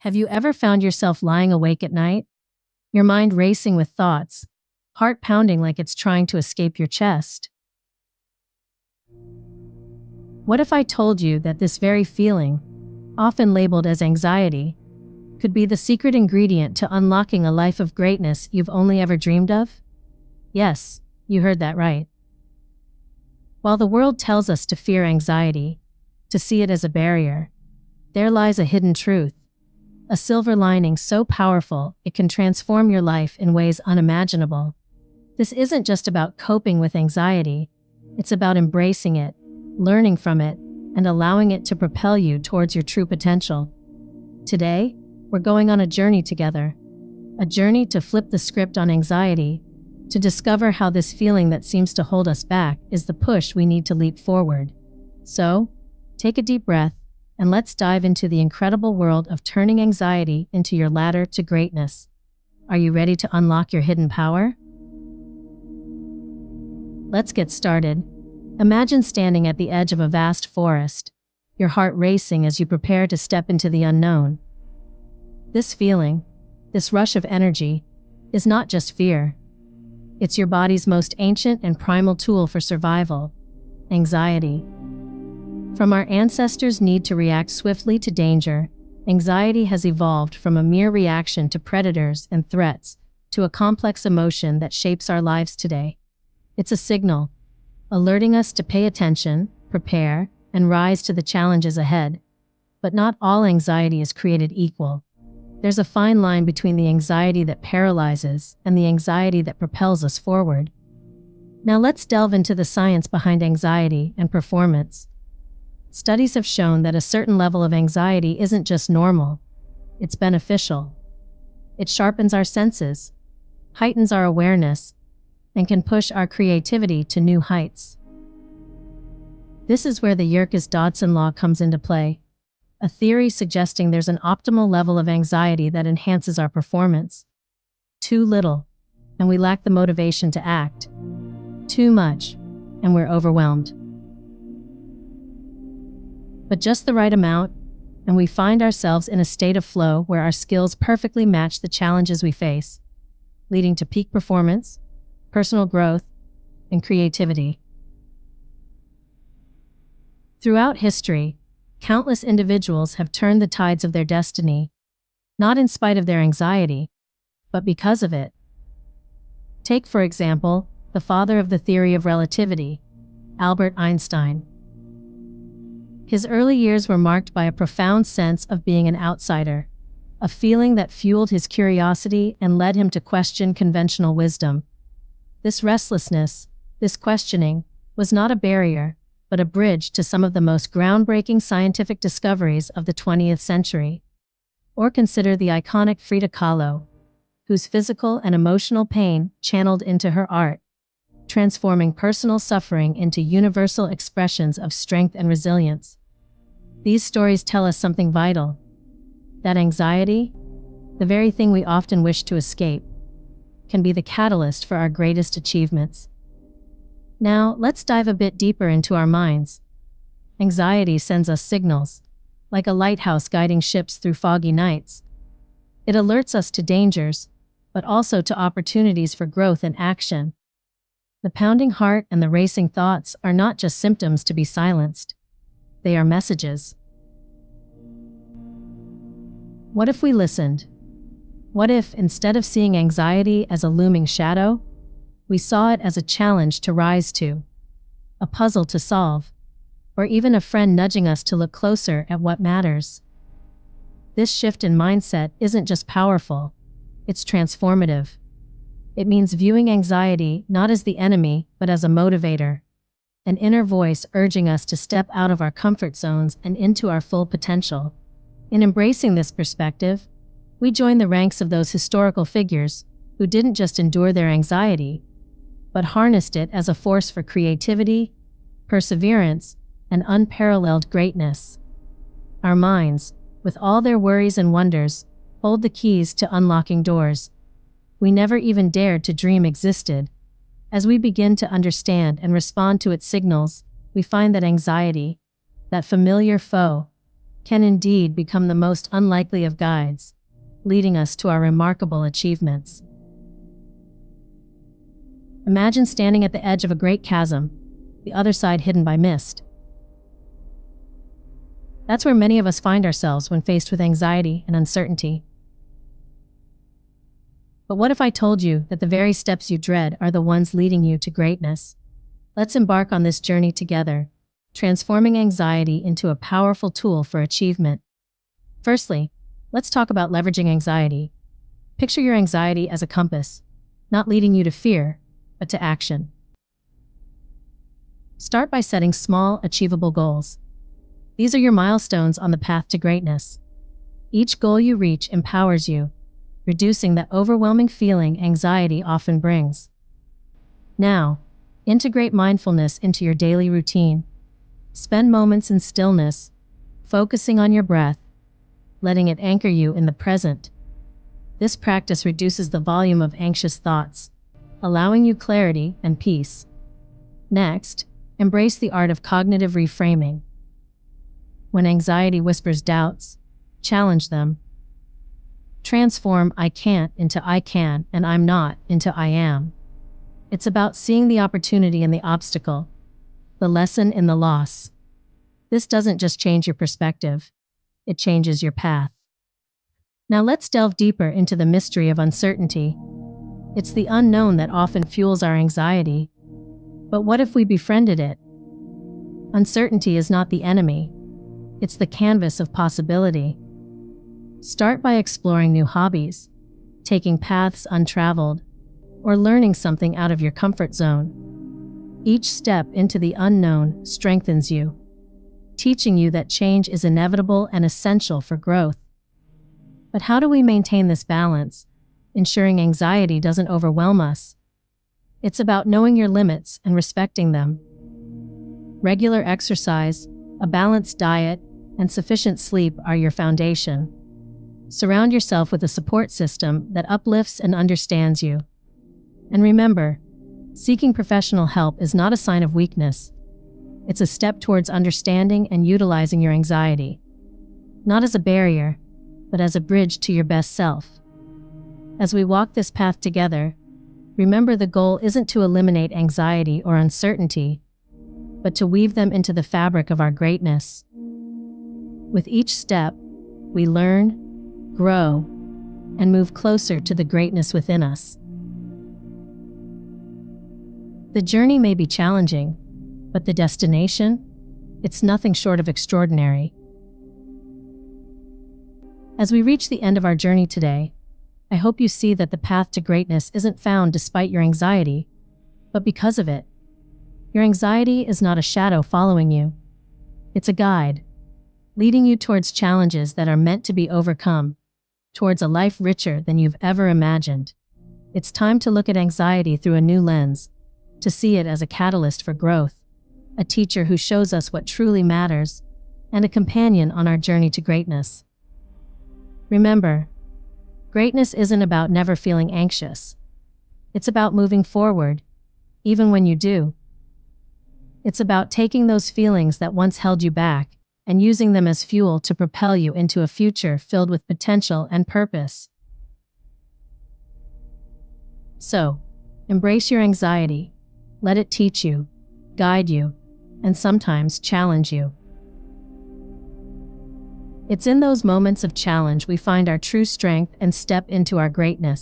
Have you ever found yourself lying awake at night, your mind racing with thoughts, heart pounding like it's trying to escape your chest? What if I told you that this very feeling, often labeled as anxiety, could be the secret ingredient to unlocking a life of greatness you've only ever dreamed of? Yes, you heard that right. While the world tells us to fear anxiety, to see it as a barrier, there lies a hidden truth. A silver lining so powerful it can transform your life in ways unimaginable. This isn't just about coping with anxiety, it's about embracing it, learning from it, and allowing it to propel you towards your true potential. Today, we're going on a journey together. A journey to flip the script on anxiety, to discover how this feeling that seems to hold us back is the push we need to leap forward. So, take a deep breath, and let's dive into the incredible world of turning anxiety into your ladder to greatness. Are you ready to unlock your hidden power? Let's get started. Imagine standing at the edge of a vast forest, your heart racing as you prepare to step into the unknown. This feeling, this rush of energy, is not just fear. It's your body's most ancient and primal tool for survival: anxiety. From our ancestors' need to react swiftly to danger, anxiety has evolved from a mere reaction to predators and threats to a complex emotion that shapes our lives today. It's a signal, alerting us to pay attention, prepare, and rise to the challenges ahead. But not all anxiety is created equal. There's a fine line between the anxiety that paralyzes and the anxiety that propels us forward. Now let's delve into the science behind anxiety and performance. Studies have shown that a certain level of anxiety isn't just normal, it's beneficial. It sharpens our senses, heightens our awareness, and can push our creativity to new heights. This is where the Yerkes-Dodson law comes into play, a theory suggesting there's an optimal level of anxiety that enhances our performance. Too little, and we lack the motivation to act. Too much, and we're overwhelmed. But just the right amount, and we find ourselves in a state of flow where our skills perfectly match the challenges we face, leading to peak performance, personal growth, and creativity. Throughout history, countless individuals have turned the tides of their destiny, not in spite of their anxiety, but because of it. Take, for example, the father of the theory of relativity, Albert Einstein. His early years were marked by a profound sense of being an outsider, a feeling that fueled his curiosity and led him to question conventional wisdom. This restlessness, this questioning, was not a barrier, but a bridge to some of the most groundbreaking scientific discoveries of the 20th century. Or consider the iconic Frida Kahlo, whose physical and emotional pain channeled into her art, transforming personal suffering into universal expressions of strength and resilience. These stories tell us something vital: that anxiety, the very thing we often wish to escape, can be the catalyst for our greatest achievements. Now, let's dive a bit deeper into our minds. Anxiety sends us signals, like a lighthouse guiding ships through foggy nights. It alerts us to dangers, but also to opportunities for growth and action. The pounding heart and the racing thoughts are not just symptoms to be silenced. They are messages. What if we listened? What if, instead of seeing anxiety as a looming shadow, we saw it as a challenge to rise to, a puzzle to solve, or even a friend nudging us to look closer at what matters? This shift in mindset isn't just powerful, it's transformative. It means viewing anxiety not as the enemy, but as a motivator, an inner voice urging us to step out of our comfort zones and into our full potential. In embracing this perspective, we join the ranks of those historical figures who didn't just endure their anxiety, but harnessed it as a force for creativity, perseverance, and unparalleled greatness. Our minds, with all their worries and wonders, hold the keys to unlocking doors we never even dared to dream existed. As we begin to understand and respond to its signals, we find that anxiety, that familiar foe, can indeed become the most unlikely of guides, leading us to our remarkable achievements. Imagine standing at the edge of a great chasm, the other side hidden by mist. That's where many of us find ourselves when faced with anxiety and uncertainty. But what if I told you that the very steps you dread are the ones leading you to greatness? Let's embark on this journey together, transforming anxiety into a powerful tool for achievement. Firstly, let's talk about leveraging anxiety. Picture your anxiety as a compass, not leading you to fear, but to action. Start by setting small, achievable goals. These are your milestones on the path to greatness. Each goal you reach empowers you, reducing the overwhelming feeling anxiety often brings. Now, integrate mindfulness into your daily routine. Spend moments in stillness, focusing on your breath, letting it anchor you in the present. This practice reduces the volume of anxious thoughts, allowing you clarity and peace. Next, embrace the art of cognitive reframing. When anxiety whispers doubts, challenge them. Transform "I can't" into "I can" and "I'm not" into "I am." It's about seeing the opportunity in the obstacle, the lesson in the loss. This doesn't just change your perspective, it changes your path. Now let's delve deeper into the mystery of uncertainty. It's the unknown that often fuels our anxiety. But what if we befriended it? Uncertainty is not the enemy. It's the canvas of possibility. Start by exploring new hobbies, taking paths untraveled, or learning something out of your comfort zone. Each step into the unknown strengthens you, teaching you that change is inevitable and essential for growth. But how do we maintain this balance, ensuring anxiety doesn't overwhelm us? It's about knowing your limits and respecting them. Regular exercise, a balanced diet, and sufficient sleep are your foundation. Surround yourself with a support system that uplifts and understands you. And remember, seeking professional help is not a sign of weakness. It's a step towards understanding and utilizing your anxiety, not as a barrier, but as a bridge to your best self. As we walk this path together, remember the goal isn't to eliminate anxiety or uncertainty, but to weave them into the fabric of our greatness. With each step, we learn, grow, and move closer to the greatness within us. The journey may be challenging, but the destination? It's nothing short of extraordinary. As we reach the end of our journey today, I hope you see that the path to greatness isn't found despite your anxiety, but because of it. Your anxiety is not a shadow following you. It's a guide, leading you towards challenges that are meant to be overcome, towards a life richer than you've ever imagined. It's time to look at anxiety through a new lens, to see it as a catalyst for growth, a teacher who shows us what truly matters, and a companion on our journey to greatness. Remember, greatness isn't about never feeling anxious. It's about moving forward, even when you do. It's about taking those feelings that once held you back and using them as fuel to propel you into a future filled with potential and purpose. So, embrace your anxiety. Let it teach you, guide you, and sometimes challenge you. It's in those moments of challenge we find our true strength and step into our greatness.